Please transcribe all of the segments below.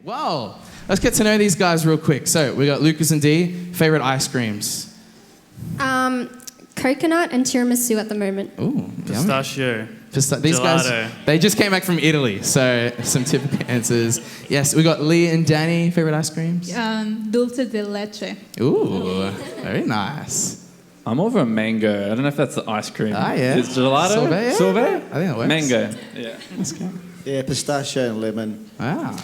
Well, let's get to know these guys real quick. So we got Lucas and Dee. Favorite ice creams? Coconut and tiramisu at the moment. Ooh, Pistachio. These guys, they just came back from Italy, so some typical answers. Yes, we got Lee and Danny. Favorite ice creams? Dulce de leche. Ooh, very nice. I'm over a mango. I don't know if that's the ice cream. Ah, yeah. Is gelato? Sorbet? Yeah. Sorbet? I think it works. Mango. Yeah. That's good. Yeah, pistachio and lemon. Wow.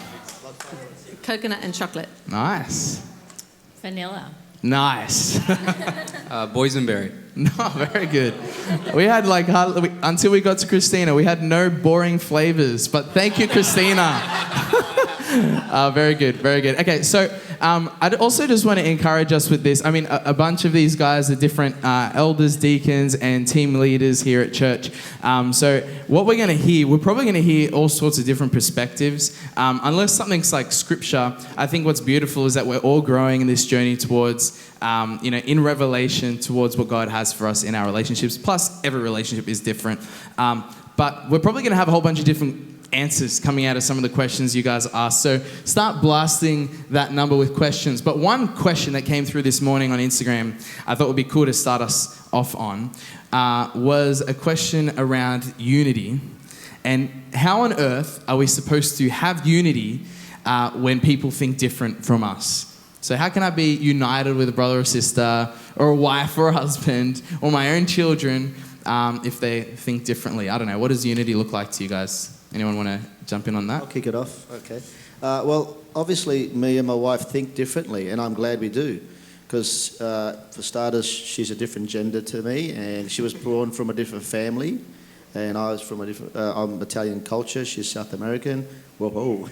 Coconut and chocolate. Nice. Vanilla. Nice. Boysenberry. No, very good. We had until we got to Christina, we had no boring flavors. But thank you, Christina. Very good, very good. Okay, so I'd also just want to encourage us with this. I mean, a bunch of these guys are different elders, deacons, and team leaders here at church. So what we're going to hear, we're probably going to hear all sorts of different perspectives. Unless something's like scripture, I think what's beautiful is that we're all growing in this journey towards, in revelation towards what God has for us in our relationships. Plus, every relationship is different. But we're probably going to have a whole bunch of different answers coming out of some of the questions you guys asked. So start blasting that number with questions. But one question that came through this morning on Instagram I thought would be cool to start us off on was a question around unity. And how on earth are we supposed to have unity when people think different from us? So how can I be united with a brother or sister or a wife or a husband or my own children if they think differently? I don't know. What does unity look like to you guys? Anyone want to jump in on that? I'll kick it off. Okay. Well, obviously, me and my wife think differently, and I'm glad we do. Because, for starters, she's a different gender to me, and she was born from a different family, and I was from a different... I'm Italian culture, she's South American. Whoa.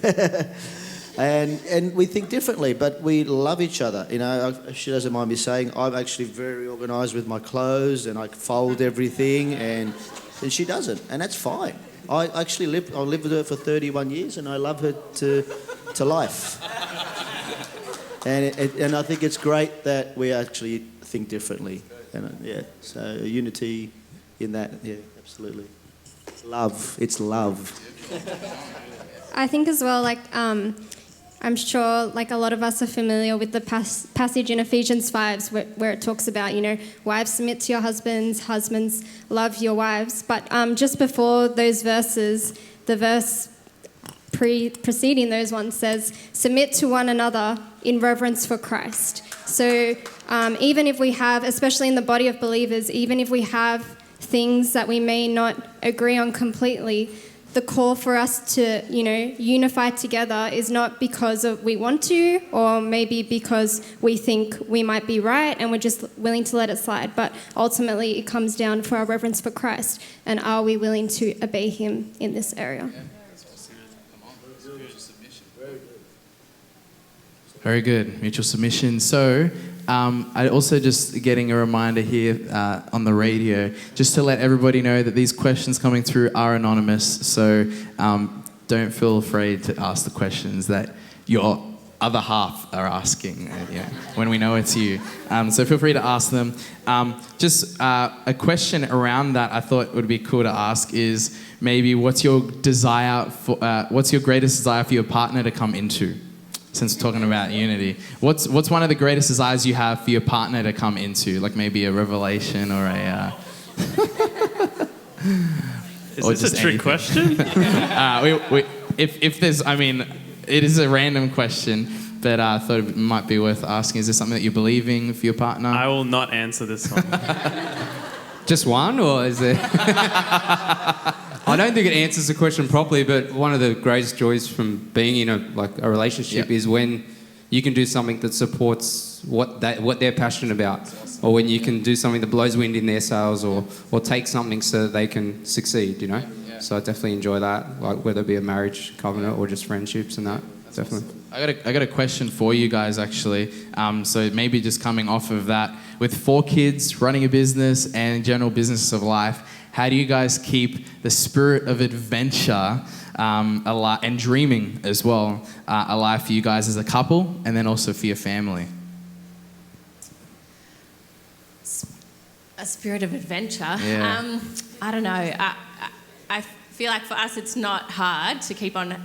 And we think differently, but we love each other. You know, she doesn't mind me saying, I'm actually very organised with my clothes, and I fold everything, and she doesn't, and that's fine. I lived with her for 31 years, and I love her to life. And I think it's great that we actually think differently. And so unity in that, yeah, absolutely. Love, it's love. I think as well, I'm sure a lot of us are familiar with the passage in Ephesians 5 where it talks about, wives submit to your husbands, husbands love your wives. But just before those verses, the verse preceding those ones says, submit to one another in reverence for Christ. So even if we have, especially in the body of believers, even if we have things that we may not agree on completely, the call for us to, unify together is not because we want to, or maybe because we think we might be right and we're just willing to let it slide. But ultimately, it comes down for our reverence for Christ, and are we willing to obey Him in this area? Very good. Mutual submission. So, I also just getting a reminder here on the radio, just to let everybody know that these questions coming through are anonymous. So don't feel afraid to ask the questions that your other half are asking when we know it's you. So feel free to ask them. Just a question around that I thought would be cool to ask is maybe what's your greatest desire for your partner to come into? Since we're talking about unity, what's one of the greatest desires you have for your partner to come into? Like maybe a revelation or a... Is this a trick question? If there's... I mean, it is a random question, but I thought it might be worth asking. Is there something that you're believing for your partner? I will not answer this one. Just one, or is there... I don't think it answers the question properly, but one of the greatest joys from being in a relationship is when you can do something that supports what they're passionate about, or when you can do something that blows wind in their sails, or take something so that they can succeed. Yeah. So I definitely enjoy that, whether it be a marriage covenant or just friendships and that. That's definitely. Awesome. I got a question for you guys actually. So maybe just coming off of that, with 4 kids, running a business, and general business of life. How do you guys keep the spirit of adventure alive, and dreaming as well, alive for you guys as a couple, and then also for your family? A spirit of adventure. Yeah. I don't know. I feel like for us it's not hard to keep on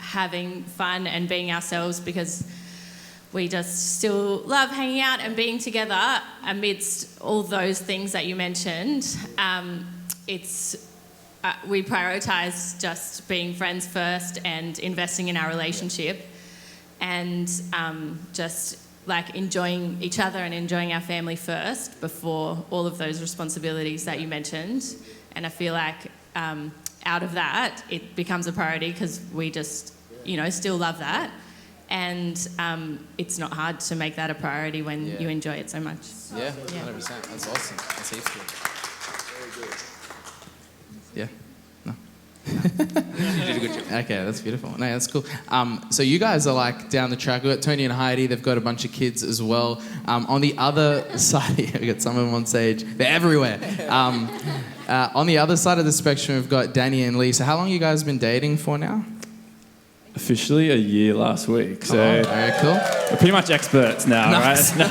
having fun and being ourselves, because we just still love hanging out and being together amidst all those things that you mentioned. We prioritise just being friends first and investing in our relationship, and just like enjoying each other and enjoying our family first before all of those responsibilities that you mentioned. And I feel like out of that, it becomes a priority because we just, still love that. And it's not hard to make that a priority when you enjoy it so much. Yeah, 100%. That's awesome. That's heaps good. Very good. Yeah. No. You did a good job. Okay, that's beautiful. No, that's cool. So you guys are like down the track. We've got Tony and Heidi. They've got a bunch of kids as well. On the other side, we've got some of them on stage. They're everywhere. On the other side of the spectrum, we've got Danny and Lee. So how long have you guys been dating for now? Officially a year last week. So very cool. We're pretty much experts now, Nice. right?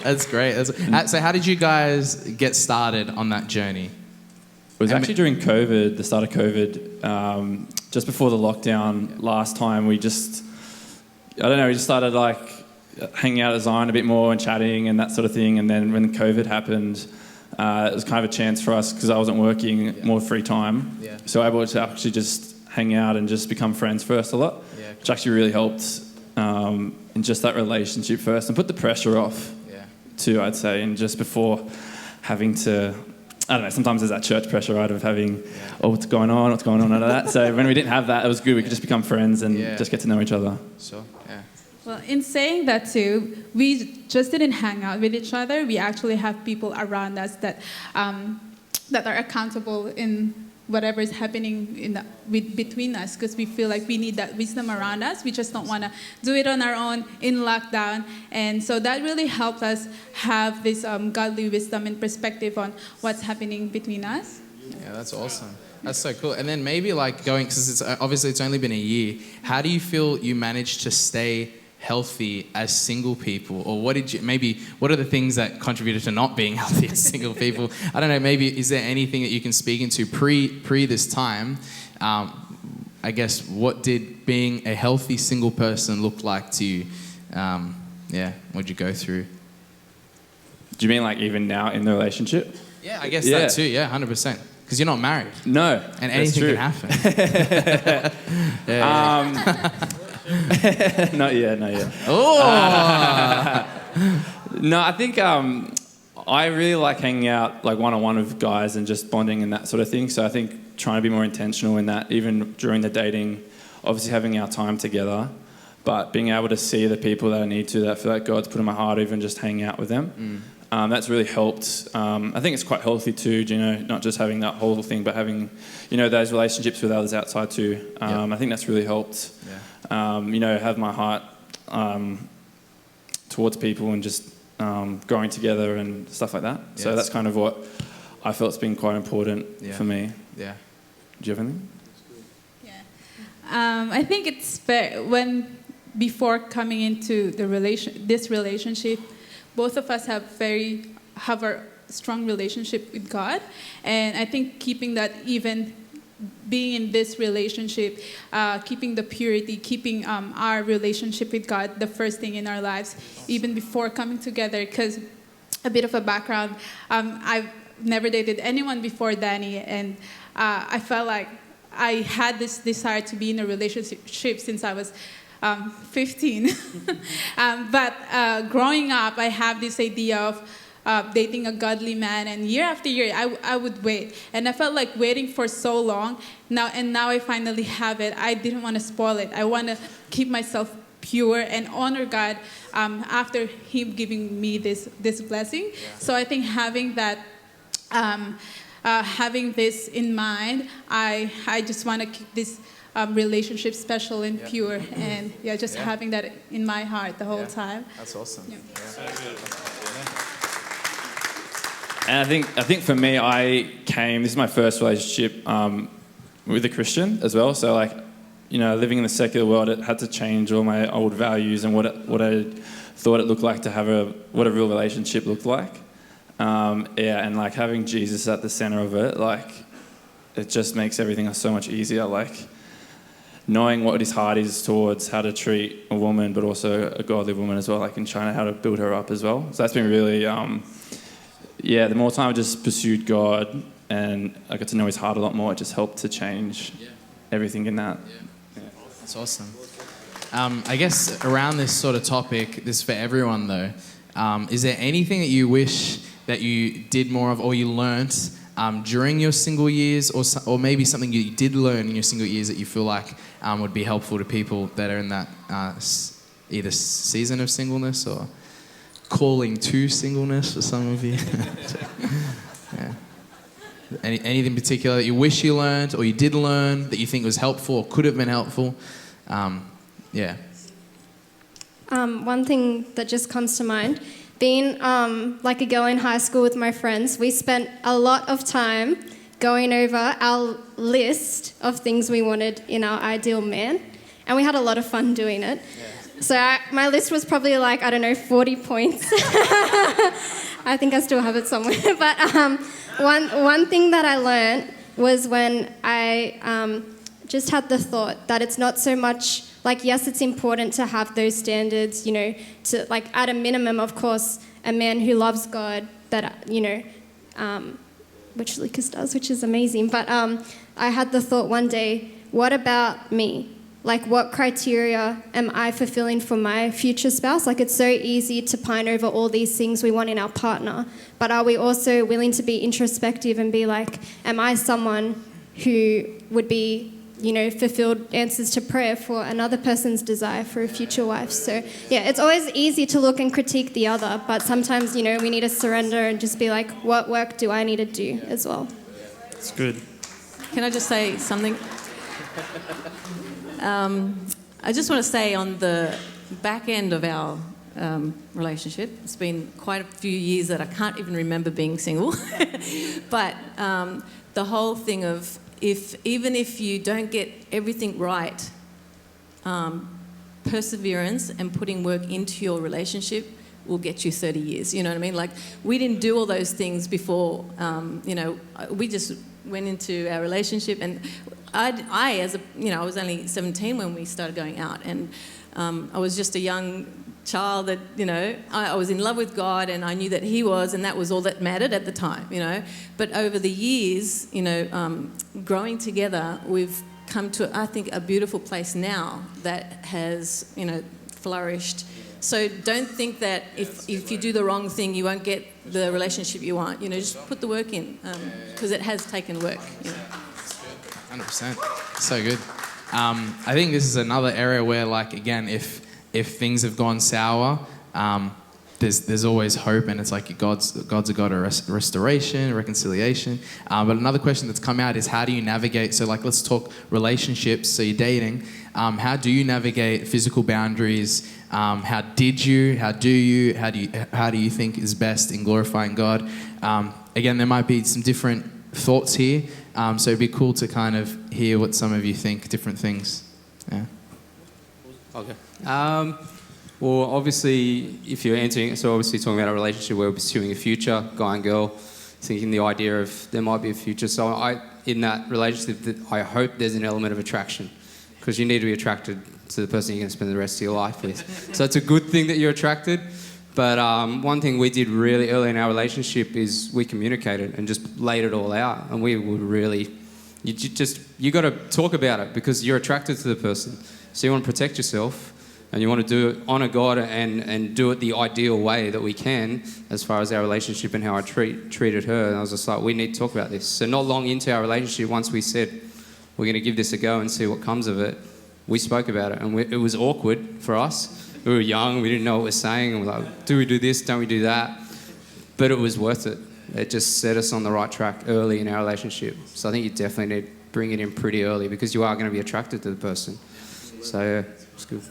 That's great. So how did you guys get started on that journey? It was actually during COVID, the start of COVID, just before the lockdown last time. We just started like hanging out at Zion a bit more and chatting and that sort of thing. And then when COVID happened, it was kind of a chance for us because I wasn't working, more free time. Yeah. So able to actually just hang out and just become friends first a lot, which actually really helped in just that relationship first and put the pressure off too, I'd say, and just before having to, I don't know, sometimes there's that church pressure, right, of having, what's going on, out of that. So when we didn't have that, it was good. We could just become friends and just get to know each other. Sure, yeah. Well, in saying that too, we just didn't hang out with each other. We actually have people around us that are accountable in whatever is happening between us, because we feel like we need that wisdom around us. We just don't want to do it on our own in lockdown. And so that really helped us have this godly wisdom and perspective on what's happening between us. Yeah, that's awesome. That's so cool. And then maybe like going, because it's only been a year, how do you feel you managed to stay healthy as single people? Or what are the things that contributed to not being healthy as single people? I don't know, maybe is there anything that you can speak into pre this time? I guess, what did being a healthy single person look like to you? What'd you go through? Do you mean like even now in the relationship? Yeah, I guess that too, 100%. Because you're not married. No, and anything can happen. Not yet. Oh! No, I think I really like hanging out like one-on-one with guys and just bonding and that sort of thing. So I think trying to be more intentional in that, even during the dating, obviously having our time together, but being able to see the people that I need to, that I feel like God's put in my heart, even just hanging out with them. That's really helped. I think it's quite healthy too, not just having that whole thing, but having, those relationships with others outside too. I think that's really helped. Have my heart towards people and just growing together and stuff like that. So that's kind of what I felt has been quite important for me. Yeah. Do you have anything? Yeah. I think it's fair before coming into this relationship, both of us have a strong relationship with God, and I think keeping that, even being in this relationship, keeping the purity, keeping our relationship with God the first thing in our lives, even before coming together. Because a bit of a background, I've never dated anyone before Danny, and I felt like I had this desire to be in a relationship since I was 15. But growing up, I have this idea of dating a godly man, and year after year, I would wait. And I felt like waiting for so long. Now I finally have it. I didn't want to spoil it. I want to keep myself pure and honor God after Him giving me this blessing. Yeah. So I think having that, having this in mind, I just want to keep this relationship special and pure, and having that in my heart the whole time. That's awesome. Yeah. And I think for me, this is my first relationship with a Christian as well. So living in the secular world, it had to change all my old values and what I thought it looked like to have what a real relationship looked like. And having Jesus at the center of it, it just makes everything so much easier. knowing what his heart is towards how to treat a woman, but also a godly woman as well, like in trying how to build her up as well. So that's been really, the more time I just pursued God and I got to know his heart a lot more, it just helped to change everything in that. Yeah. That's awesome. I guess around this sort of topic, this is for everyone though, is there anything that you wish that you did more of or you learnt during your single years, or maybe something you did learn in your single years that you feel like would be helpful to people that are in that either season of singleness or calling to singleness for some of you? Yeah. Anything particular that you wish you learned or you did learn that you think was helpful or could have been helpful? Yeah. One thing that just comes to mind, being like a girl in high school with my friends, we spent a lot of time going over our list of things we wanted in our ideal man, and we had a lot of fun doing it. Yeah. So my list was probably like, 40 points. I think I still have it somewhere. But one thing that I learned was when I just had the thought that it's not so much like, yes, it's important to have those standards, to like at a minimum, of course, a man who loves God, that, which Lucas does, which is amazing. But I had the thought one day, what about me? Like, what criteria am I fulfilling for my future spouse? Like, it's so easy to pine over all these things we want in our partner, but are we also willing to be introspective and be like, am I someone who would be, fulfilled answers to prayer for another person's desire for a future wife? So, yeah, it's always easy to look and critique the other, but sometimes, we need to surrender and just be like, what work do I need to do as well? It's good. Can I just say something? I just want to say on the back end of our relationship, it's been quite a few years that I can't even remember being single, but the whole thing of even if you don't get everything right, perseverance and putting work into your relationship will get you 30 years. You know what I mean? Like, we didn't do all those things before, we just went into our relationship, and I was only 17 when we started going out, and I was just a young child that, I was in love with God, and I knew that he was, and that was all that mattered at the time, But over the years, growing together, we've come to, I think, a beautiful place now that has, flourished. So don't think that if you do the wrong thing, you won't get the relationship you want. Just put the work in, because it has taken work. 100%. So good. I think this is another area where, like, again, if things have gone sour, there's always hope, and it's like God's a God of restoration, reconciliation. But another question that's come out is, how do you navigate? So, like, let's talk relationships. So you're dating. How do you navigate physical boundaries? How do you think is best in glorifying God? Again, there might be some different thoughts here. So it'd be cool to kind of hear what some of you think, different things. Yeah. Okay. Well, obviously, if you're answering, so obviously talking about a relationship where we're pursuing a future, guy and girl, thinking the idea of there might be a future. So in that relationship, I hope there's an element of attraction, because you need to be attracted to the person you're going to spend the rest of your life with. So it's a good thing that you're attracted. But one thing we did really early in our relationship is we communicated and just laid it all out. And we would really, you got to talk about it, because you're attracted to the person. So you want to protect yourself, and you want to do it, honour God, and do it the ideal way that we can, as far as our relationship and how I treated her. And I was just like, we need to talk about this. So not long into our relationship, once we said we're going to give this a go and see what comes of it, we spoke about it. And it was awkward for us. We were young, we didn't know what we were saying, and we're like, do we do this, don't we do that? But it was worth it. It just set us on the right track early in our relationship. So I think you definitely need to bring it in pretty early, because you are going to be attracted to the person. So yeah, it's good.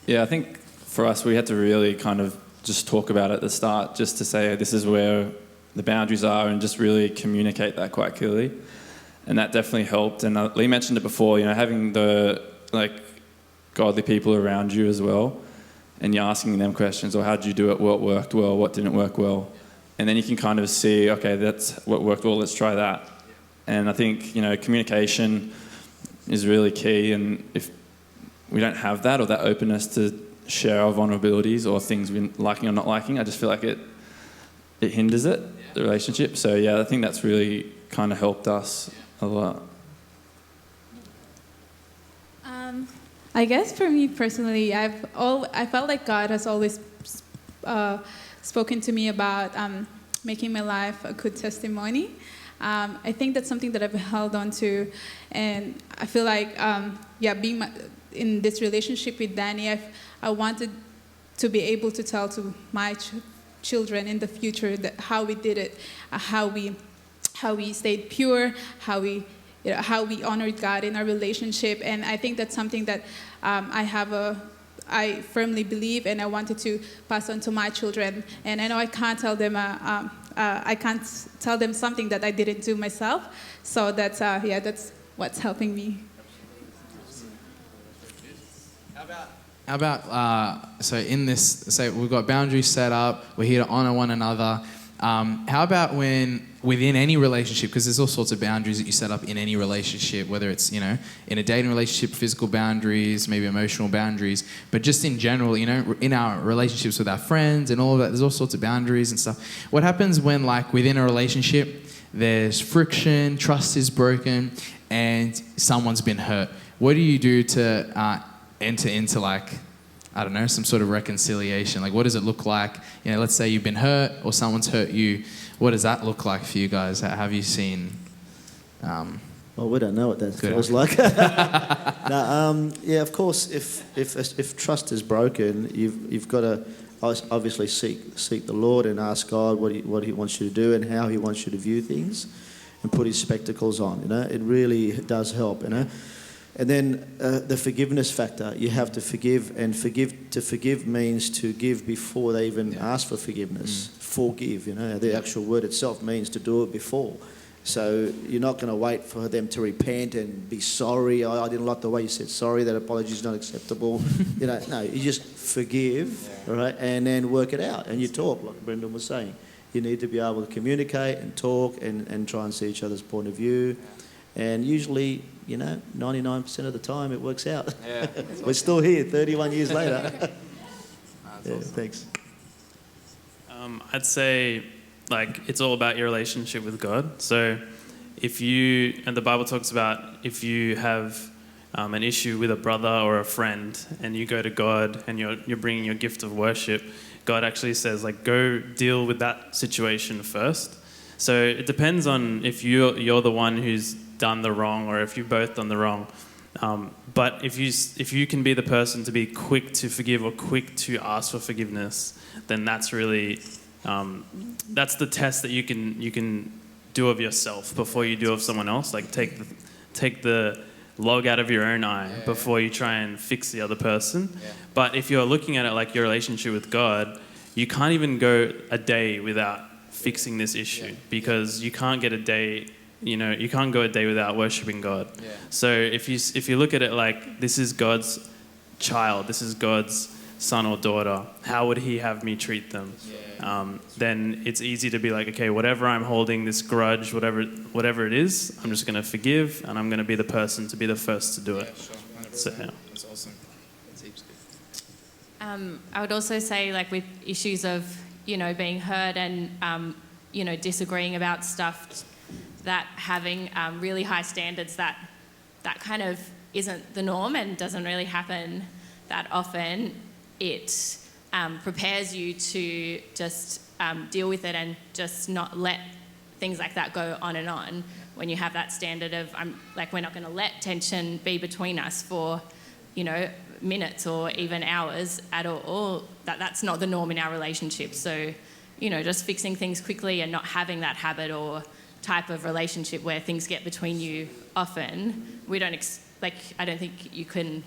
Yeah, I think for us, we had to really kind of just talk about it at the start, just to say this is where the boundaries are, and just really communicate that quite clearly. And that definitely helped. And Lee mentioned it before, having the, godly people around you as well, and you're asking them questions, or how did you do it, what worked well, what didn't work well, and then you can kind of see, okay, that's what worked well, let's try that. And I think communication, is really key. And if we don't have that, or that openness to share our vulnerabilities or things we're liking or not liking, I just feel like it hinders it, the relationship. So yeah, I think that's really kind of helped us a lot. I guess for me personally, I felt like God has always spoken to me about making my life a good testimony. I think that's something that I've held on to, and I feel like being in this relationship with Danny, I wanted to be able to tell to my children in the future that how we did it, how we stayed pure, how we honored God in our relationship. And I think that's something that I firmly believe, and I wanted to pass on to my children. And I know I can't tell them something that I didn't do myself. So that's what's helping me. How about so in this, say we've got boundaries set up, we're here to honor one another. How about when within any relationship, because there's all sorts of boundaries that you set up in any relationship, whether it's, in a dating relationship, physical boundaries, maybe emotional boundaries, but just in general, in our relationships with our friends and all of that, there's all sorts of boundaries and stuff. What happens when, like, within a relationship, there's friction, trust is broken, and someone's been hurt? What do you do to enter into, like, I don't know, some sort of reconciliation? Like, what does it look like? Let's say you've been hurt or someone's hurt you. What does that look like for you guys? Have you seen? Well, we don't know what that feels like. Of course, if trust is broken, you've got to obviously seek the Lord and ask God what He wants you to do and how He wants you to view things, and put His spectacles on. It really does help. And then the forgiveness factor, you have to forgive, and to forgive means to give before they even ask for forgiveness. Forgive, the actual word itself means to do it before. So you're not going to wait for them to repent and be sorry. I didn't like the way you said sorry, that apology is not acceptable. No, you just forgive, right, and then work it out. And you talk, like Brendan was saying. You need to be able to communicate and talk and try and see each other's point of view. And usually, 99% of the time it works out. Yeah, we're still here 31 years later. Awesome. Thanks. I'd say, it's all about your relationship with God. So and the Bible talks about if you have an issue with a brother or a friend and you go to God and you're bringing your gift of worship, God actually says, go deal with that situation first. So it depends on if you're the one who's done the wrong or if you've both done the wrong. But if you can be the person to be quick to forgive or quick to ask for forgiveness, then that's really that's the test that you can do of yourself before you do of someone else. Take the log out of your own eye before you try and fix the other person. Yeah. But if you're looking at it like your relationship with God, you can't even go a day without fixing this issue because you can't get a day. You can't go a day without worshiping God. Yeah. So if you look at it like this is God's child, this is God's son or daughter, how would He have me treat them? Yeah. Then it's easy to be like, okay, whatever I'm holding, this grudge, whatever it is, I'm just going to forgive, and I'm going to be the person to be the first to do it. Sure. So, that's awesome. That's heaps good. I would also say, with issues of being hurt and disagreeing about stuff, that having really high standards that kind of isn't the norm and doesn't really happen that often. It prepares you to just deal with it and just not let things like that go on and on. When you have that standard of we're not going to let tension be between us for minutes or even hours at all. That's not the norm in our relationship. So just fixing things quickly and not having that habit or type of relationship where things get between you often, I don't think you can.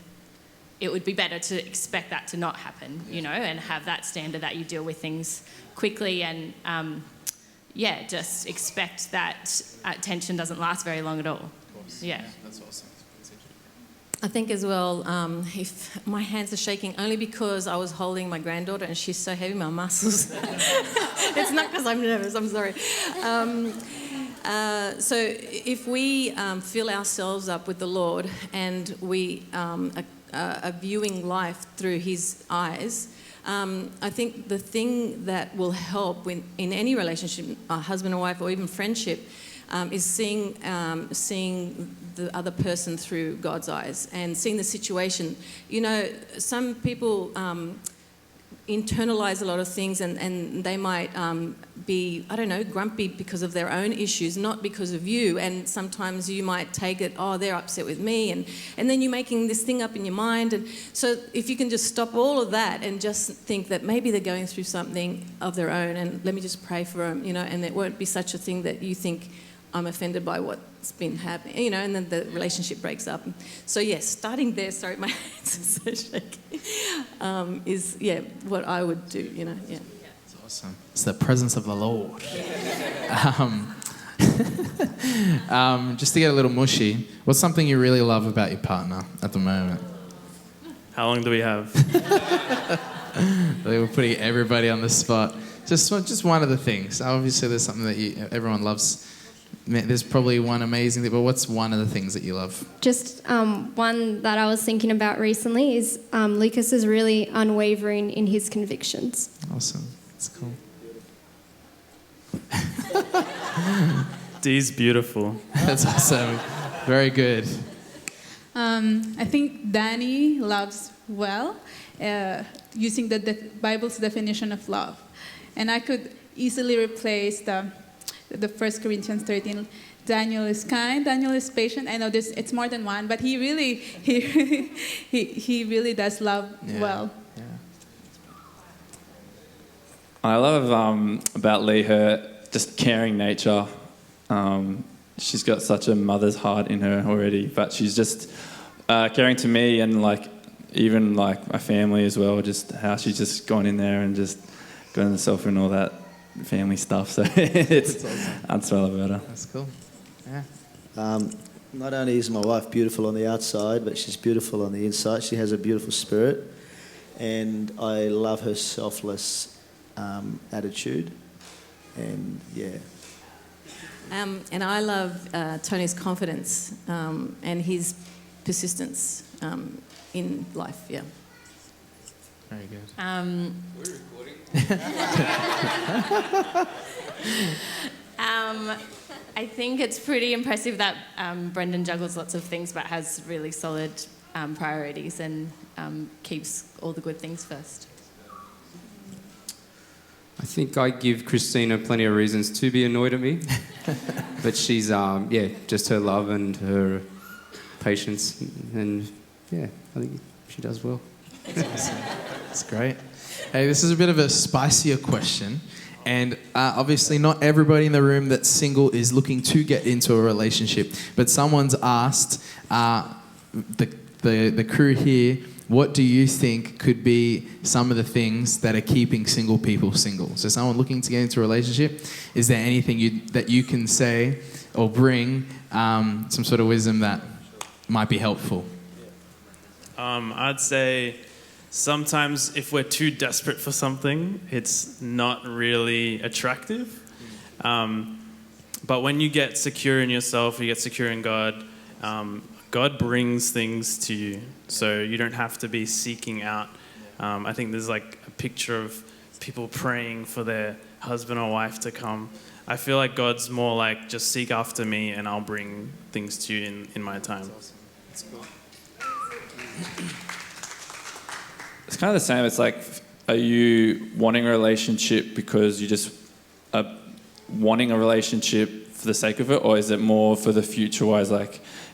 It would be better to expect that to not happen, and have that standard that you deal with things quickly and just expect that tension doesn't last very long at all. Of course. Yeah. That's awesome. I think as well, if my hands are shaking only because I was holding my granddaughter and she's so heavy, my muscles. It's not because I'm nervous, I'm sorry. So if we fill ourselves up with the Lord and we are viewing life through His eyes, I think the thing that will help in any relationship, husband and wife, or even friendship, is seeing the other person through God's eyes and seeing the situation. You know, some people internalize a lot of things, and they might be, I don't know, grumpy because of their own issues, not because of you. And sometimes you might take it, oh, they're upset with me, and then you're making this thing up in your mind. And so if you can just stop all of that and just think that maybe they're going through something of their own, and let me just pray for them, you know, and it won't be such a thing that you think, I'm offended by what's been happening, you know, and then the relationship breaks up. So yes, starting there, sorry, my hands are so shaky, is, what I would do, you know, yeah. It's awesome. It's the presence of the Lord. Just to get a little mushy, what's something you really love about your partner at the moment? How long do we have? We're putting everybody on the spot. Just one of the things. Obviously, there's something that everyone loves. There's probably one amazing thing, but what's one of the things that you love? Just one that I was thinking about recently is Lucas is really unwavering in his convictions. Awesome. That's cool. Dee's beautiful. That's awesome. Very good. I think Danny loves well, using the Bible's definition of love. And I could easily replace the 1 Corinthians 13, Daniel is kind, Daniel is patient. I know it's more than one, but he really does love well. Yeah. I love about Lee her just caring nature. She's got such a mother's heart in her already, but she's just caring to me and even my family as well. Just how she's just gone in there and just gotten herself and all that family stuff. So that's what I love about her. That's cool. Yeah. Not only is my wife beautiful on the outside, but she's beautiful on the inside. She has a beautiful spirit, and I love her selfless attitude. And and I love Tony's confidence and his persistence in life. Yeah. Very good. We're recording. I think it's pretty impressive that Brendan juggles lots of things but has really solid priorities and keeps all the good things first. I think I give Christina plenty of reasons to be annoyed at me, but she's just her love and her patience, and I think she does well. That's great. Hey, this is a bit of a spicier question. And obviously not everybody in the room that's single is looking to get into a relationship. But someone's asked the crew here, what do you think could be some of the things that are keeping single people single? So someone looking to get into a relationship, is there anything that you can say or bring some sort of wisdom that might be helpful? I'd say sometimes if we're too desperate for something, it's not really attractive. But when you get secure in yourself, you get secure in God, God brings things to you. So you don't have to be seeking out. I think there's a picture of people praying for their husband or wife to come. I feel like God's more just seek after me and I'll bring things to you in my time. That's cool. It's kind of the same. It's are you wanting a relationship because you just are wanting a relationship for the sake of it, or is it more for the future-wise?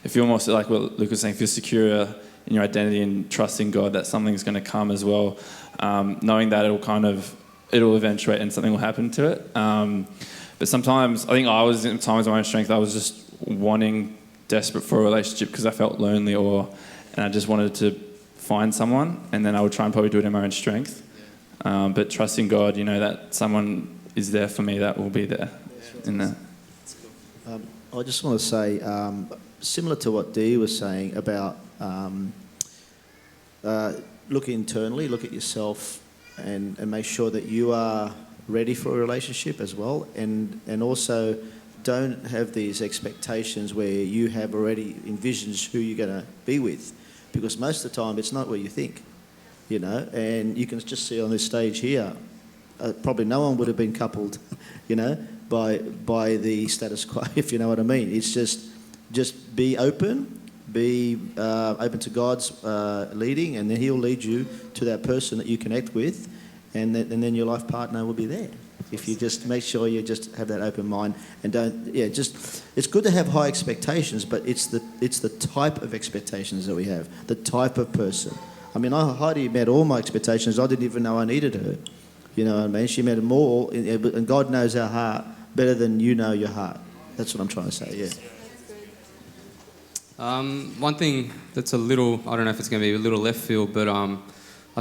If you're more like what Luke was saying, if you're secure in your identity and trusting God that something's going to come as well, knowing that it'll eventuate and something will happen to it. But sometimes, I think I was in times of my own strength, I was just desperate for a relationship because I felt lonely and I just wanted to find someone, and then I would try and probably do it in my own strength. But trusting God, that someone is there for me, that will be there in there. I just want to say, similar to what Dee was saying about look internally, look at yourself and make sure that you are ready for a relationship as well, and also don't have these expectations where you have already envisioned who you're going to be with, because most of the time it's not what you think, you know. And you can just see on this stage here, probably no one would have been coupled, you know, by the status quo, if you know what I mean. It's just be open. Be open to God's leading, and then He'll lead you to that person that you connect with, and then your life partner will be there. If you just make sure you just have that open mind and it's good to have high expectations, but it's the type of expectations that we have, the type of person. I mean, Heidi met all my expectations. I didn't even know I needed her. You know what I mean? She met them all, and God knows our heart better than you know your heart. That's what I'm trying to say, yeah. One thing that's a little, I don't know if it's going to be a little left field, but I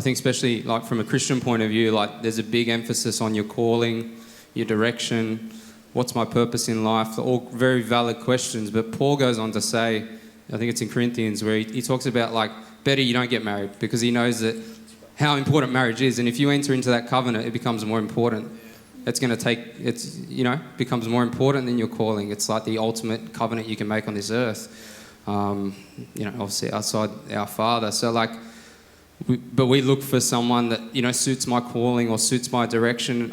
think especially like from a Christian point of view, like there's a big emphasis on your calling, your direction, what's my purpose in life. They're all very valid questions, but Paul goes on to say, I think it's in Corinthians, where he talks about like, better you don't get married, because he knows that how important marriage is, and if you enter into that covenant, it becomes more important. Becomes more important than your calling. It's like the ultimate covenant you can make on this earth. Obviously outside our Father. So like, we look for someone that, you know, suits my calling or suits my direction.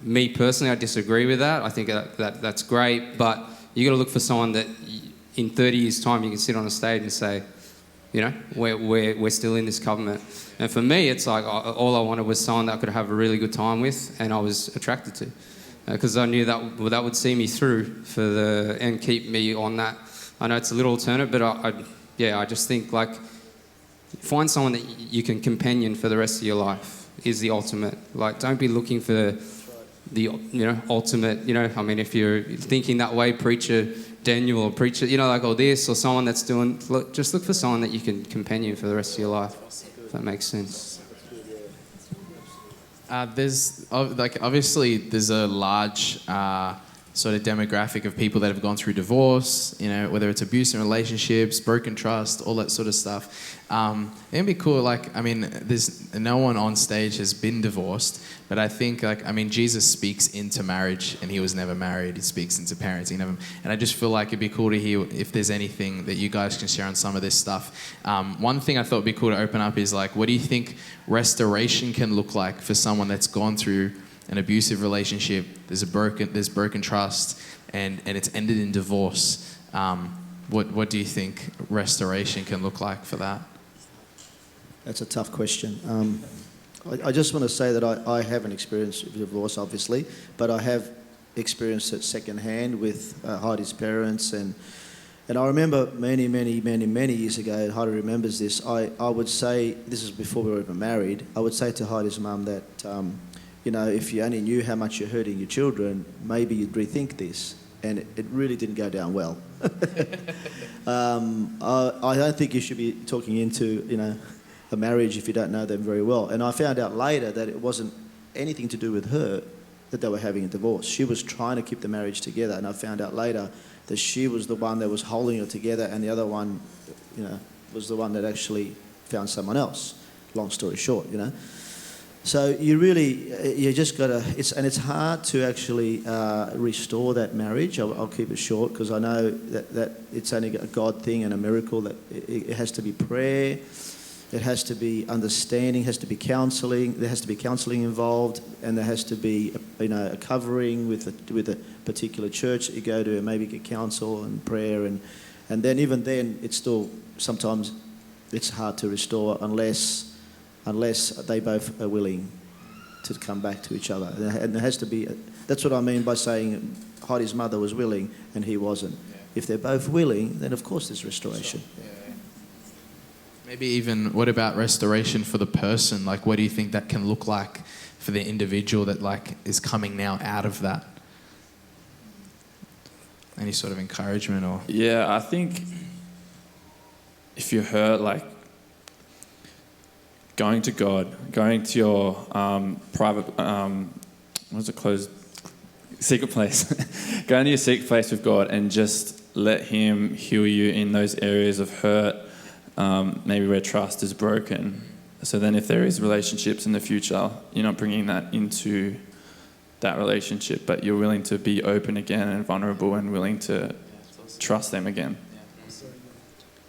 Me personally, I disagree with that. I think that's great, but you got to look for someone that in 30 years' time you can sit on a stage and say, you know, we're still in this covenant. And for me, it's like all I wanted was someone that I could have a really good time with, and I was attracted to, because I knew that would see me through and keep me on that. I know it's a little alternate, but I just think like find someone that you can companion for the rest of your life is the ultimate. Like, don't be looking for the ultimate. You know, I mean, if you're thinking that way, preacher Daniel or preacher, you know, like all this, or someone that's just look for someone that you can companion for the rest of your life. If that makes sense. Obviously there's a large sort of demographic of people that have gone through divorce, you know, whether it's abuse in relationships, broken trust, all that sort of stuff. It'd be cool, like, I mean, there's no one on stage has been divorced, but I think, like, I mean, Jesus speaks into marriage, and He was never married. He speaks into parenting, and I just feel like it'd be cool to hear if there's anything that you guys can share on some of this stuff. One thing I thought would be cool to open up is, like, what do you think restoration can look like for someone that's gone through an abusive relationship, there's broken trust, and it's ended in divorce? What do you think restoration can look like for that? That's a tough question. I just want to say that I haven't experienced divorce, obviously, but I have experienced it secondhand with Heidi's parents, and I remember many years ago, and Heidi remembers this, I would say, this is before we were even married, I would say to Heidi's mum that, you know, if you only knew how much you're hurting your children, maybe you'd rethink this. And it really didn't go down well. I don't think you should be talking into, you know, a marriage if you don't know them very well. And I found out later that it wasn't anything to do with her that they were having a divorce. She was trying to keep the marriage together, and I found out later that she was the one that was holding it together, and the other one, you know, was the one that actually found someone else. Long story short, you know. So you just got to, it's hard to actually restore that marriage. I'll keep it short, because I know that it's only a God thing and a miracle, that it has to be prayer, it has to be understanding, has to be counselling, there has to be counselling involved, and there has to be, you know, a covering with a particular church that you go to, and maybe get counsel and prayer, and then even then it's still, sometimes it's hard to restore unless they both are willing to come back to each other. And there has to be, that's what I mean by saying Heidi's mother was willing and he wasn't. Yeah. If they're both willing, then of course there's restoration. Yeah. Maybe even, what about restoration for the person? Like, what do you think that can look like for the individual that, like, is coming now out of that? Any sort of encouragement or? Yeah, I think if you're hurt, like, going to God, going to your private, secret place. Going to your secret place with God and just let Him heal you in those areas of hurt, maybe where trust is broken. So then if there is relationships in the future, you're not bringing that into that relationship, but you're willing to be open again and vulnerable and willing to trust them again.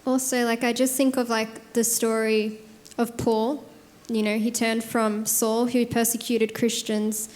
Also, like, I just think of, like, the story of Paul. You know, he turned from Saul, who persecuted Christians.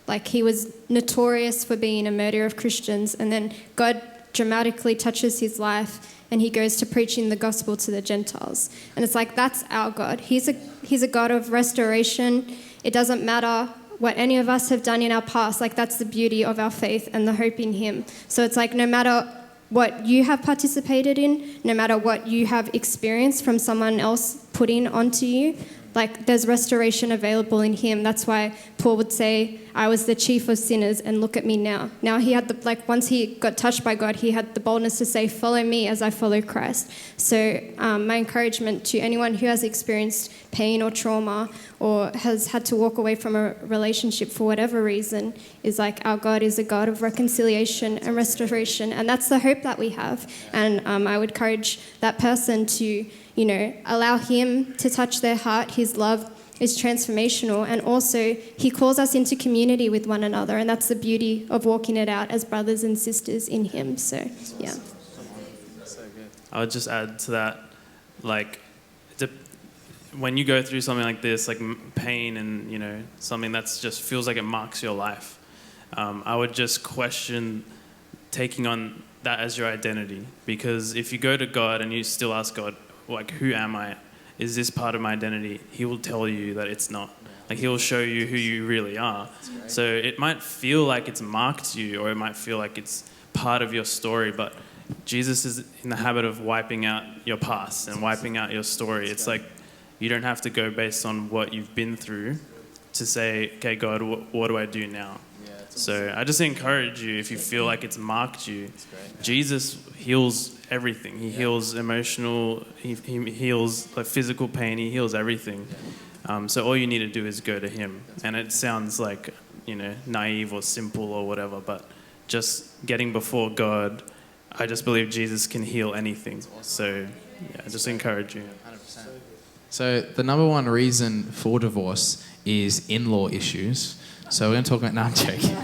Like, he was notorious for being a murderer of Christians. And then God dramatically touches his life and he goes to preaching the gospel to the Gentiles. And it's like, that's our God. He's a God of restoration. It doesn't matter what any of us have done in our past. Like, that's the beauty of our faith and the hope in him. So it's like, no matter what you have participated in, no matter what you have experienced from someone else putting onto you, like, there's restoration available in him. That's why Paul would say, I was the chief of sinners and look at me now. Now he had once he got touched by God, he had the boldness to say, follow me as I follow Christ. So my encouragement to anyone who has experienced pain or trauma or has had to walk away from a relationship for whatever reason is like, our God is a God of reconciliation and restoration. And that's the hope that we have. And I would encourage that person to, you know, allow him to touch their heart. His love is transformational, and also he calls us into community with one another, and that's the beauty of walking it out as brothers and sisters in him. So, yeah. I would just add to that, like, when you go through something like this, like pain and, you know, something that's just feels like it marks your life, I would just question taking on that as your identity. Because if you go to God and you still ask God, like, who am I? Is this part of my identity? He will tell you that it's not. Like, he'll show you who you really are. So it might feel like it's marked you, or it might feel like it's part of your story, but Jesus is in the habit of wiping out your past and wiping out your story. It's like, you don't have to go based on what you've been through to say, okay, God, what do I do now? So I just encourage you, if you feel like it's marked you, Jesus heals everything. He heals emotional, he heals like physical pain, he heals everything. So all you need to do is go to him. And it sounds like, you know, naive or simple or whatever, but just getting before God, I just believe Jesus can heal anything. So yeah, I just encourage you. 100%. So the number one reason for divorce is in-law issues. So we're going to talk about... No, I'm joking.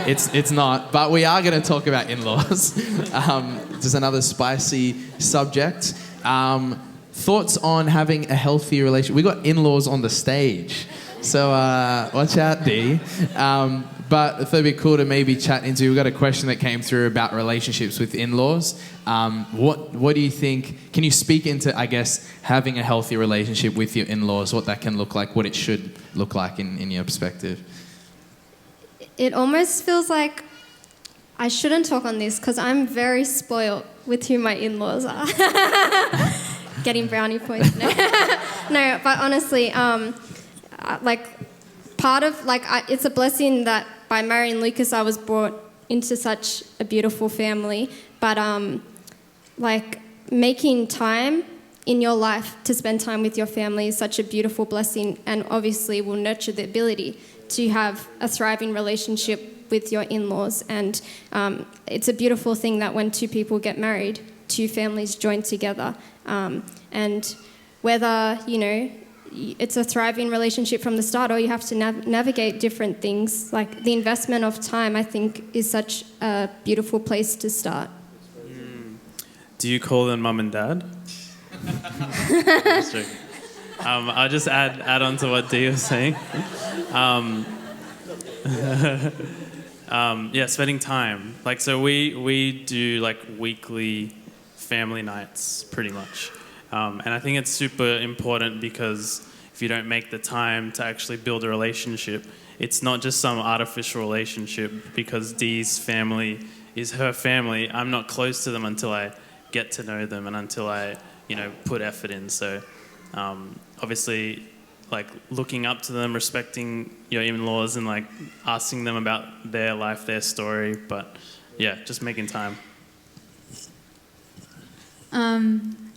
It's not. But we are going to talk about in-laws. Just another spicy subject. Thoughts on having a healthy relationship? We got in-laws on the stage. So watch out, Dee. But it'd be cool to maybe chat into... We've got a question that came through about relationships with in-laws. What do you think... Can you speak into, I guess, having a healthy relationship with your in-laws, what that can look like, what it should look like in your perspective? It almost feels like I shouldn't talk on this because I'm very spoiled with who my in-laws are. Getting brownie points. No, but honestly, it's a blessing that by marrying Lucas I was brought into such a beautiful family. But making time in your life to spend time with your family is such a beautiful blessing, and obviously will nurture the ability to have a thriving relationship with your in-laws. And it's a beautiful thing that when two people get married, two families join together. And whether, you know, it's a thriving relationship from the start, or you have to navigate different things, like the investment of time, I think, is such a beautiful place to start. Do you call them mum and dad? That's true. I'll just add on to what Dee was saying. Spending time. Like, so we do like weekly family nights, pretty much. And I think it's super important because if you don't make the time to actually build a relationship, it's not just some artificial relationship because Dee's family is her family. I'm not close to them until I get to know them and until I, you know, put effort in. So obviously, like, looking up to them, respecting your in-laws and like asking them about their life, their story, but yeah, just making time.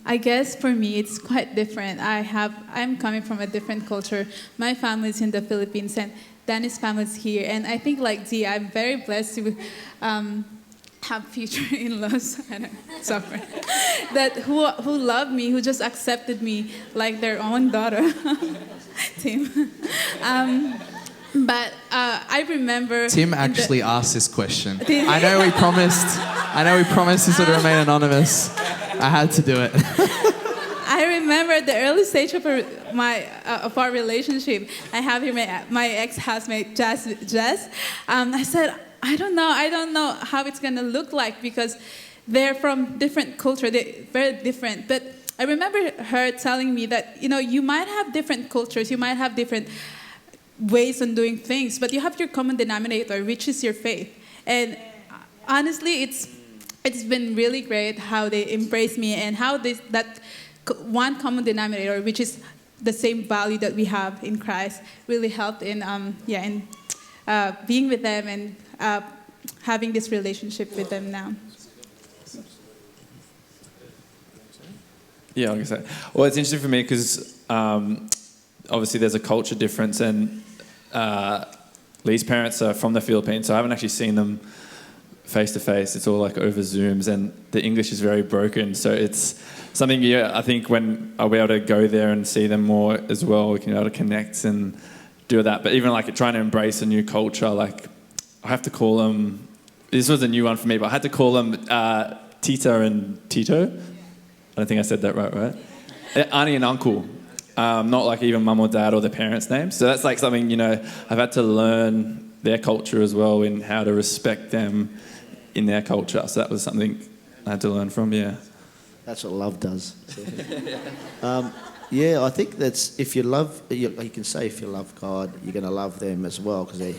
I guess for me it's quite different. I'm coming from a different culture. My family's in the Philippines and Danny's family's here, and I think like Dee, I'm very blessed to have future in-laws that who love me, who just accepted me like their own daughter. Tim. But I remember Tim actually asked this question. I know we promised this would remain anonymous. I had to do it. I remember the early stage of our relationship. I have here my ex-housemate Jess. I said, I don't know how it's gonna look like because they're from different culture. They're very different. But I remember her telling me that you might have different cultures, you might have different ways on doing things, but you have your common denominator, which is your faith. And honestly, it's been really great how they embrace me and how that one common denominator, which is the same value that we have in Christ, really helped in being with them and having this relationship with them now. Yeah, I guess so. Well, it's interesting for me because obviously there's a culture difference, and Lee's parents are from the Philippines, so I haven't actually seen them face to face. It's all like over Zooms, and the English is very broken. So it's something, I think when I'll be able to go there and see them more as well, we can be able to connect and do that. But even like trying to embrace a new culture, like I have to call them, this was a new one for me, but I had to call them Tita and Tito. I don't think I said that right? Auntie and uncle. Not like even mum or dad or their parents' names. So that's like something, I've had to learn their culture as well in how to respect them in their culture. So that was something I had to learn from, yeah. That's what love does. I think that's, if you love, you can say if you love God, you're going to love them as well because they're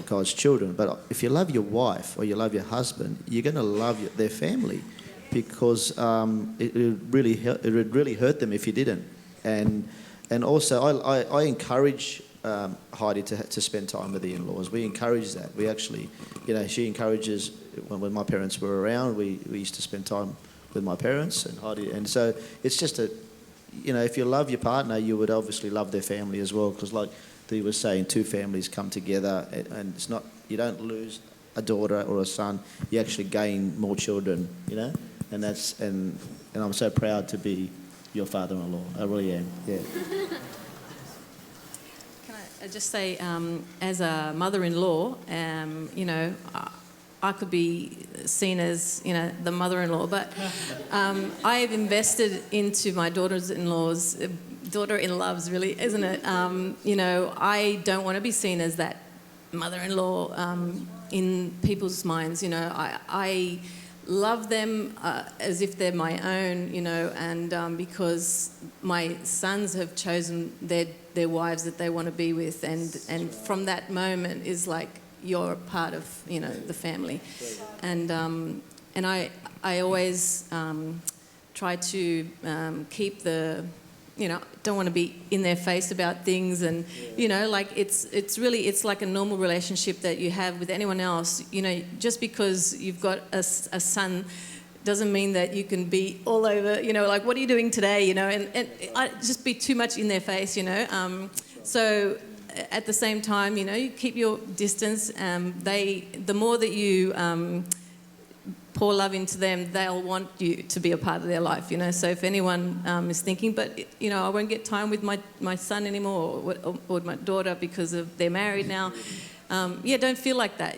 God's children. But if you love your wife or you love your husband, you're going to love their family because it would really hurt them if you didn't. And also, I encourage Heidi to spend time with the in-laws. We encourage that. We actually, she encourages, when my parents were around, we used to spend time with my parents and Heidi. And so it's just if you love your partner, you would obviously love their family as well because like Dee was saying, two families come together and it's not, you don't lose a daughter or a son, you actually gain more children, And that's, and I'm so proud to be your father-in-law. I really am, yeah. Can I just say, as a mother-in-law, I could be seen as, the mother-in-law, but I've invested into my daughter-in-laws, really, isn't it? I don't want to be seen as that mother-in-law in people's minds. I love them as if they're my own, and because my sons have chosen their wives that they want to be with, and from that moment is like you're part of the family, and I always try to keep the. Don't want to be in their face about things, and it's like a normal relationship that you have with anyone else. Just because you've got a son doesn't mean that you can be all over. Like what are you doing today? And I just be too much in their face. So at the same time, you keep your distance. The more that you pour love into them, they'll want you to be a part of their life, So if anyone is thinking, but, I won't get time with my son anymore or my daughter because they're married now, don't feel like that,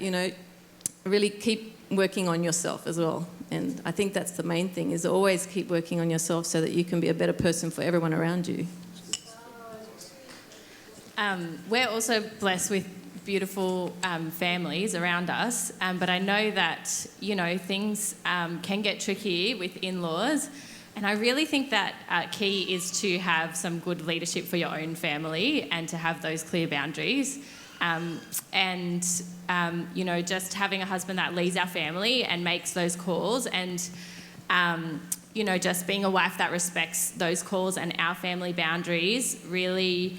Really keep working on yourself as well. And I think that's the main thing, is always keep working on yourself so that you can be a better person for everyone around you. We're also blessed with beautiful families around us, but I know that things can get tricky with in-laws, and I really think that key is to have some good leadership for your own family and to have those clear boundaries, just having a husband that leads our family and makes those calls, and just being a wife that respects those calls and our family boundaries really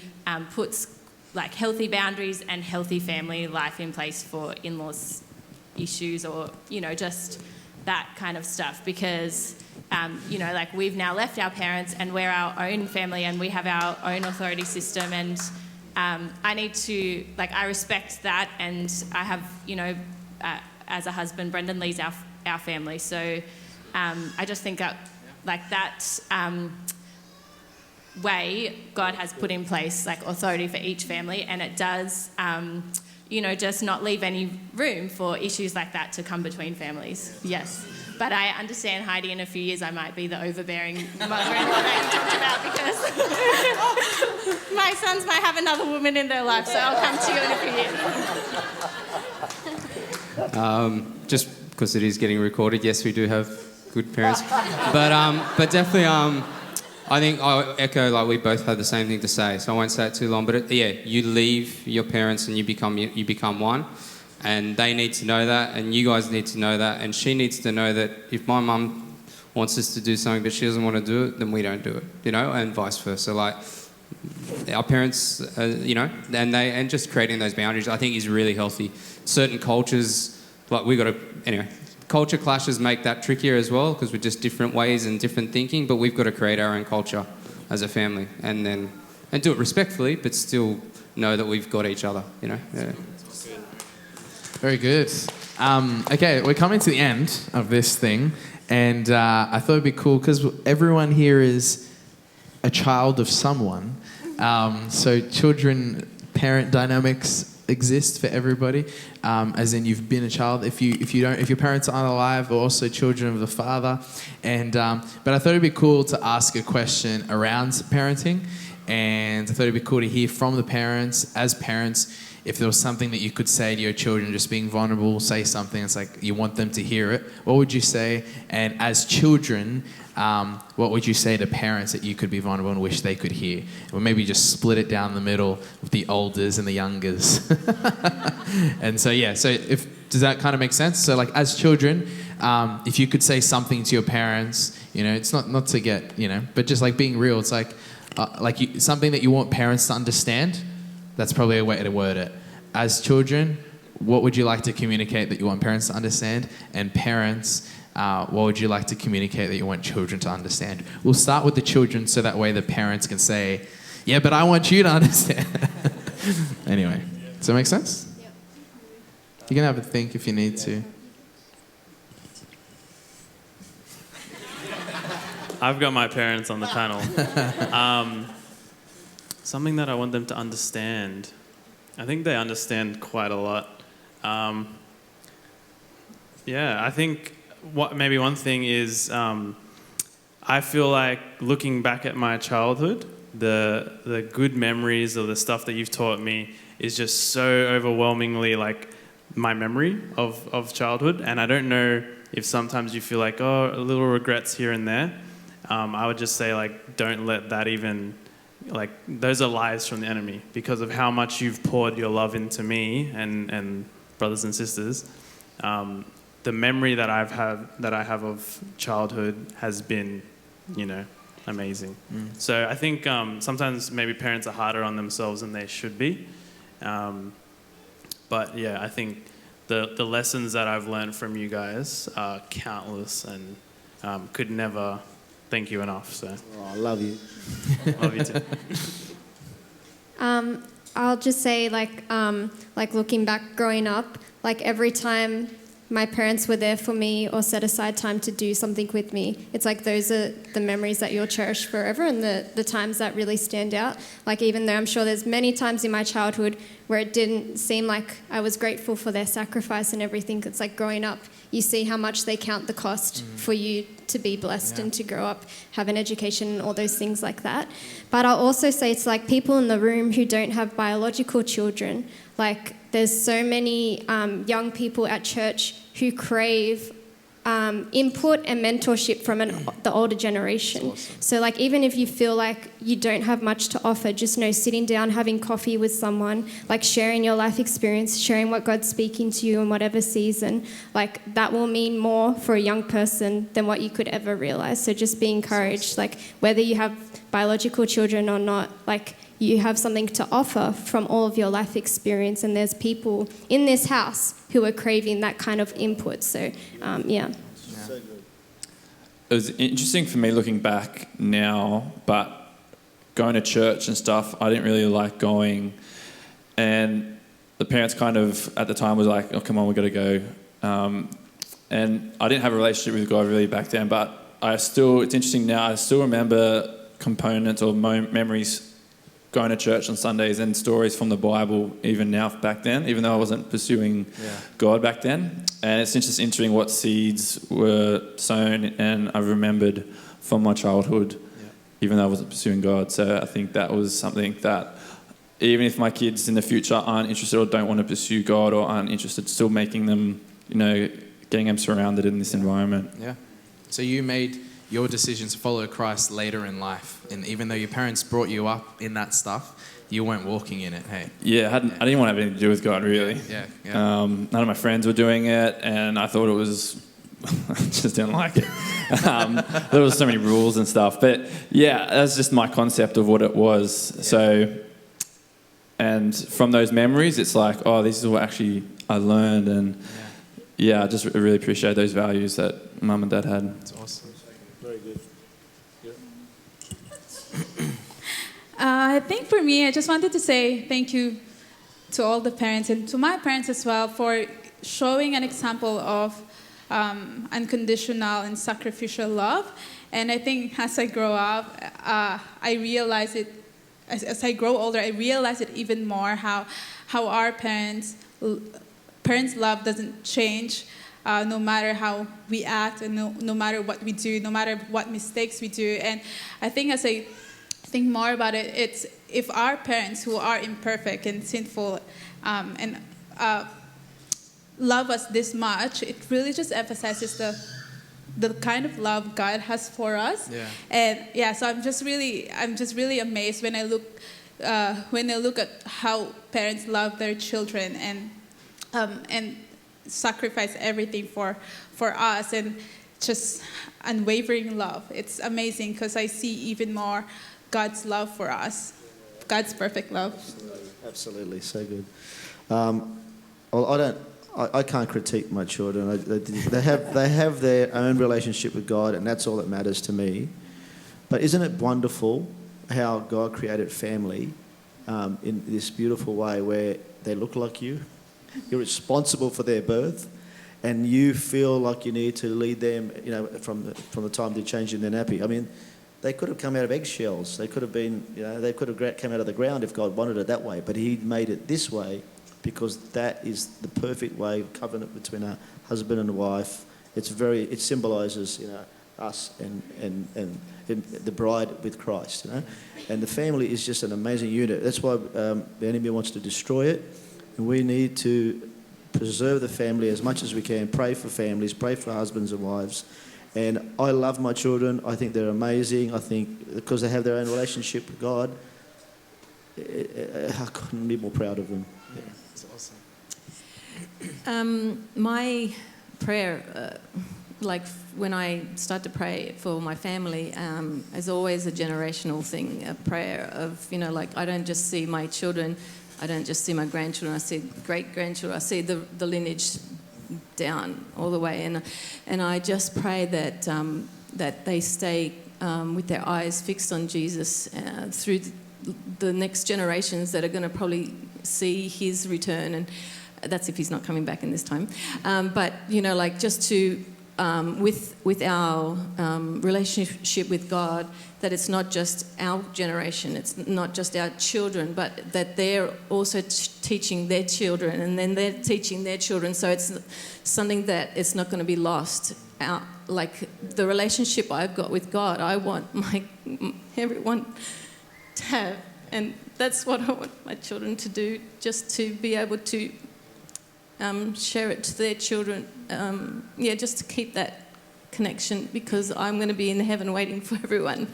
puts like healthy boundaries and healthy family life in place for in-laws issues or, just that kind of stuff because, we've now left our parents and we're our own family and we have our own authority system and I need to, I respect that and I have, as a husband, Brendan leads our family. So I just think that, way, God has put in place like authority for each family, and it does, just not leave any room for issues like that to come between families. Yes. But I understand, Heidi, in a few years I might be the overbearing mother-in-law that you talked about, because my sons might have another woman in their life, so I'll come to you in a few years. Just because it is getting recorded, yes, we do have good parents. But definitely, I think I echo, like, we both had the same thing to say, so I won't say it too long. But you leave your parents and you become one. And they need to know that, and you guys need to know that, and she needs to know that if my mum wants us to do something but she doesn't want to do it, then we don't do it, and vice versa. Like, our parents, and just creating those boundaries, I think, is really healthy. Certain cultures, culture clashes make that trickier as well, because we're just different ways and different thinking, but we've got to create our own culture as a family, and do it respectfully, but still know that we've got each other, Yeah. Very good. Okay, we're coming to the end of this thing, and I thought it'd be cool because everyone here is a child of someone. So children-parent dynamics exist for everybody. As in, you've been a child. If your parents aren't alive, or also children of the father. And but I thought it'd be cool to ask a question around parenting, and I thought it'd be cool to hear from the parents, as parents. If there was something that you could say to your children, just being vulnerable, say something, it's like you want them to hear it, what would you say? And as children, what would you say to parents that you could be vulnerable and wish they could hear? Or maybe just split it down the middle with the olders and the youngers. And so, does that kind of make sense? So, like, as children, if you could say something to your parents, it's not to get, but just like being real, it's like something that you want parents to understand. That's probably a way to word it. As children, what would you like to communicate that you want parents to understand? And parents, what would you like to communicate that you want children to understand? We'll start with the children, so that way the parents can say, yeah, but I want you to understand. Anyway, does that make sense? Yep. You can have a think if you need to. I've got my parents on the panel. Something that I want them to understand. I think they understand quite a lot. I think maybe one thing is I feel like looking back at my childhood, the good memories of the stuff that you've taught me is just so overwhelmingly like my memory of childhood. And I don't know if sometimes you feel like, a little regrets here and there. I would just say, like, don't let that even... Like, those are lies from the enemy, because of how much you've poured your love into me and brothers and sisters. The memory that I have of childhood has been, amazing. So I think sometimes maybe parents are harder on themselves than they should be. But yeah, I think the lessons that I've learned from you guys are countless, and could never thank you enough. So I love you. Love you too. I'll just say, like looking back, growing up, like every time my parents were there for me or set aside time to do something with me, it's like those are the memories that you'll cherish forever, and the times that really stand out. Like, even though I'm sure there's many times in my childhood where it didn't seem like I was grateful for their sacrifice and everything, it's like growing up, you see how much they count the cost for you to be blessed and to grow up, have an education and all those things like that. But I'll also say it's like people in the room who don't have biological children. Like, there's so many young people at church who crave input and mentorship from the older generation. Awesome. So, like, even if you feel like you don't have much to offer, just know sitting down, having coffee with someone, like sharing your life experience, sharing what God's speaking to you in whatever season, like, that will mean more for a young person than what you could ever realize. So just be encouraged, like, whether you have biological children or not, like, you have something to offer from all of your life experience, and there's people in this house who are craving that kind of input. So, yeah. So good. It was interesting for me looking back now, but going to church and stuff, I didn't really like going. And the parents kind of, at the time, was like, oh, come on, we've got to go. And I didn't have a relationship with God really back then, but it's interesting now, I still remember components or memories going to church on Sundays and stories from the Bible even now back then, even though I wasn't pursuing God back then. And it's just interesting what seeds were sown and I remembered from my childhood, even though I wasn't pursuing God. So I think that was something that even if my kids in the future aren't interested or don't want to pursue God or aren't interested, still making them, getting them surrounded in this environment. Yeah. So you made your decisions to follow Christ later in life, and even though your parents brought you up in that stuff, you weren't walking in it. Hey. Yeah, I didn't want to have anything to do with God really. Yeah. None of my friends were doing it, and I thought it was. I just didn't like it. There was so many rules and stuff, but yeah, that's just my concept of what it was. Yeah. So, and from those memories, it's like, oh, this is what actually I learned, and I just really appreciate those values that Mum and Dad had. That's awesome. Very good. I think for me, I just wanted to say thank you to all the parents and to my parents as well for showing an example of unconditional and sacrificial love. And I think as I grow up, I realize it, as I grow older, I realize it even more how our parents' love doesn't change no matter how we act and no matter what we do, no matter what mistakes we do. And I think as I think more about it, it's if our parents who are imperfect and sinful and love us this much, it really just emphasizes the kind of love God has for us. Yeah. And so I'm just really amazed when I look at how parents love their children and sacrifice everything for us, and just unwavering love. It's amazing because I see even more God's love for us, God's perfect love. Absolutely, so good. Well, I can't critique my children. They have their own relationship with God, and that's all that matters to me. But isn't it wonderful how God created family in this beautiful way where they look like you? You're responsible for their birth, and you feel like you need to lead them, from the time they're changing their nappy. I mean, they could have come out of eggshells. They could have been, they could have come out of the ground if God wanted it that way. But He made it this way because that is the perfect way of covenant between a husband and a wife. It symbolises, us and the bride with Christ, And the family is just an amazing unit. That's why the enemy wants to destroy it. And we need to preserve the family as much as we can, pray for families, pray for husbands and wives. And I love my children. I think they're amazing. I think because they have their own relationship with God, I couldn't be more proud of them. Yeah. That's awesome. My prayer, when I start to pray for my family, is always a generational thing, a prayer of, I don't just see my children, I don't just see my grandchildren, I see great-grandchildren, I see the lineage down all the way. And I just pray that they stay with their eyes fixed on Jesus through the next generations that are going to probably see His return. And that's if He's not coming back in this time. But, just to... with our relationship with God, that it's not just our generation, it's not just our children, but that they're also teaching their children, and then they're teaching their children. So it's something that it's not going to be lost. The relationship I've got with God, I want everyone to have, and that's what I want my children to do, just to be able to share it to their children. Just to keep that connection, because I'm going to be in heaven waiting for everyone.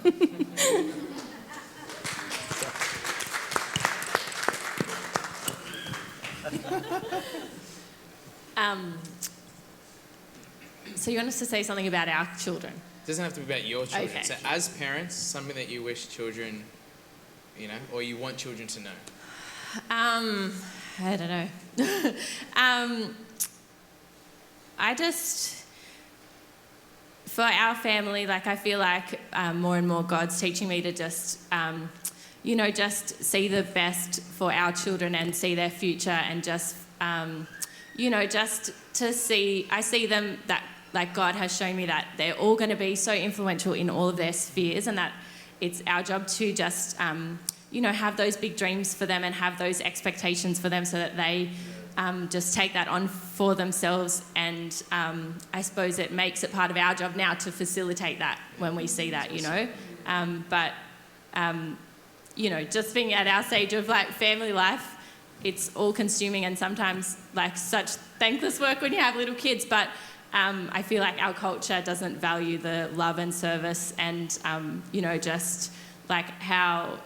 So you want us to say something about our children? It doesn't have to be about your children. Okay. So as parents, something that you wish children, or you want children to know. I don't know. I just, for our family, I feel like more and more God's teaching me to just, just see the best for our children and see their future, and just, just to see, I see them that, God has shown me that they're all going to be so influential in all of their spheres, and that it's our job to just, have those big dreams for them and have those expectations for them so that they just take that on for themselves. And I suppose it makes it part of our job now to facilitate that when we see that, just being at our stage of like family life, it's all consuming and sometimes like such thankless work when you have little kids, but I feel like our culture doesn't value the love and service and, just like how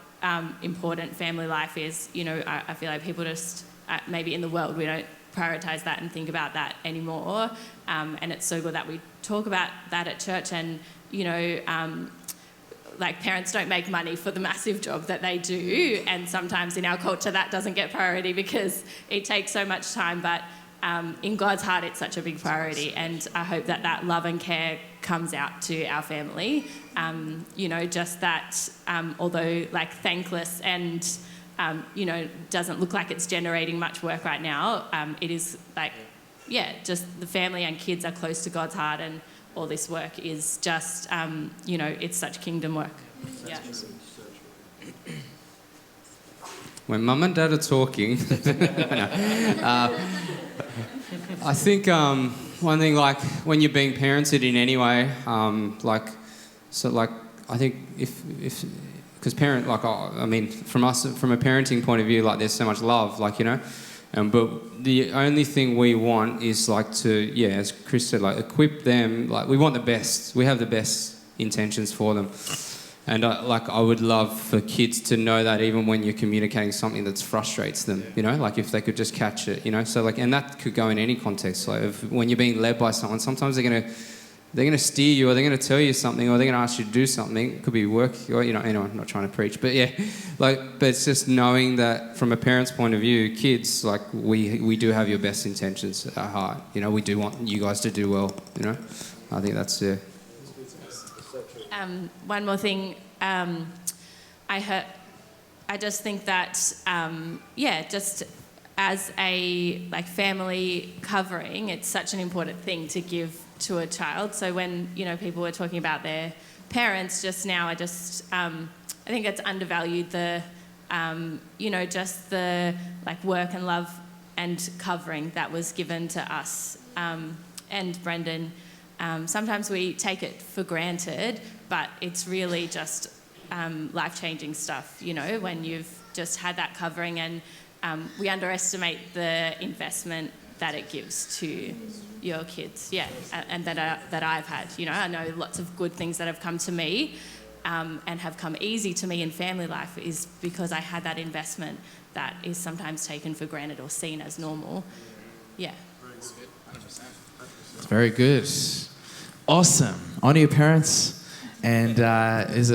important family life is. I feel like people just, maybe in the world, we don't prioritise that and think about that anymore. And it's so good that we talk about that at church and, like parents don't make money for the massive job that they do. And sometimes in our culture that doesn't get priority because it takes so much time. But in God's heart, it's such a big priority. And I hope that that love and care comes out to our family. Just that, although like thankless and, doesn't look like it's generating much work right now, it is like, just the family and kids are close to God's heart and all this work is just, it's such kingdom work. Yeah. When mum and dad are talking, I think one thing, like when you're being parented in any way, I think if because from a parenting point of view, like there's so much love, but the only thing we want is like to, as Chris said, like equip them. Like we want the best. We have the best intentions for them. And I would love for kids to know that even when you're communicating something that frustrates them, like if they could just catch it, so and that could go in any context. Like when you're being led by someone, sometimes they're gonna steer you, or they're gonna tell you something, or they're gonna ask you to do something. It could be work, or anyway, I'm not trying to preach, but but it's just knowing that from a parent's point of view, kids, like we do have your best intentions at our heart. We do want you guys to do well. I think that's One more thing, I just think that just as a family covering, it's such an important thing to give to a child. So when people were talking about their parents just now, I think it's undervalued the just the work and love and covering that was given to us. And Brendan, sometimes we take it for granted, but it's really just life-changing stuff, when you've just had that covering, and we underestimate the investment that it gives to your kids, and that I've had. I know lots of good things that have come to me and have come easy to me in family life is because I had that investment that is sometimes taken for granted or seen as normal. Yeah. Very good. Awesome. Honour your parents. And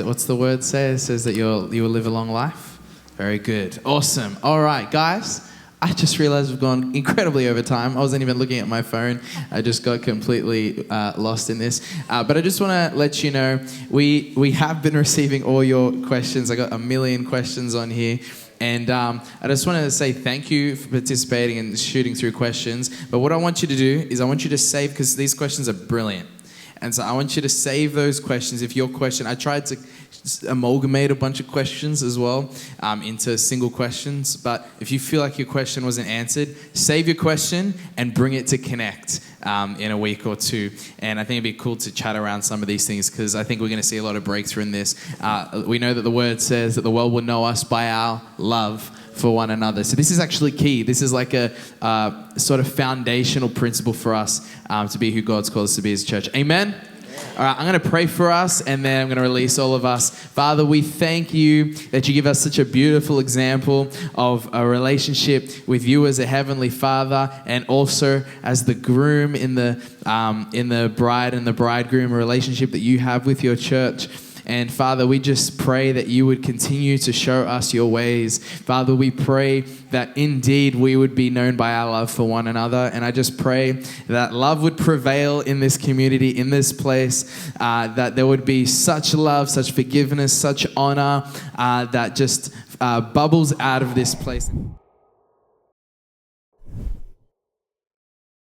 what's the word say? It says that you will live a long life. Very good. Awesome. All right, guys. I just realised we've gone incredibly over time. I wasn't even looking at my phone. I just got completely lost in this. But I just want to let you know, we have been receiving all your questions. I got 1 million questions on here. And I just want to say thank you for participating and shooting through questions. But what I want you to do is I want you to save, because these questions are brilliant. And so I want you to save those questions. If your question, I tried to amalgamate a bunch of questions as well into single questions. But if you feel like your question wasn't answered, save your question and bring it to Connect in a week or two. And I think it'd be cool to chat around some of these things, because I think we're going to see a lot of breakthrough in this. We know that the word says that the world will know us by our love for one another. So this is actually key. This is like a sort of foundational principle for us to be who God's called us to be as a church. Amen? All right, I'm going to pray for us, and then I'm going to release all of us. Father, we thank you that you give us such a beautiful example of a relationship with you as a heavenly Father, and also as the groom in the bride and the bridegroom, a relationship that you have with your church. And Father, we just pray that you would continue to show us your ways. Father, we pray that indeed we would be known by our love for one another. And I just pray that love would prevail in this community, in this place, that there would be such love, such forgiveness, such honor that just bubbles out of this place.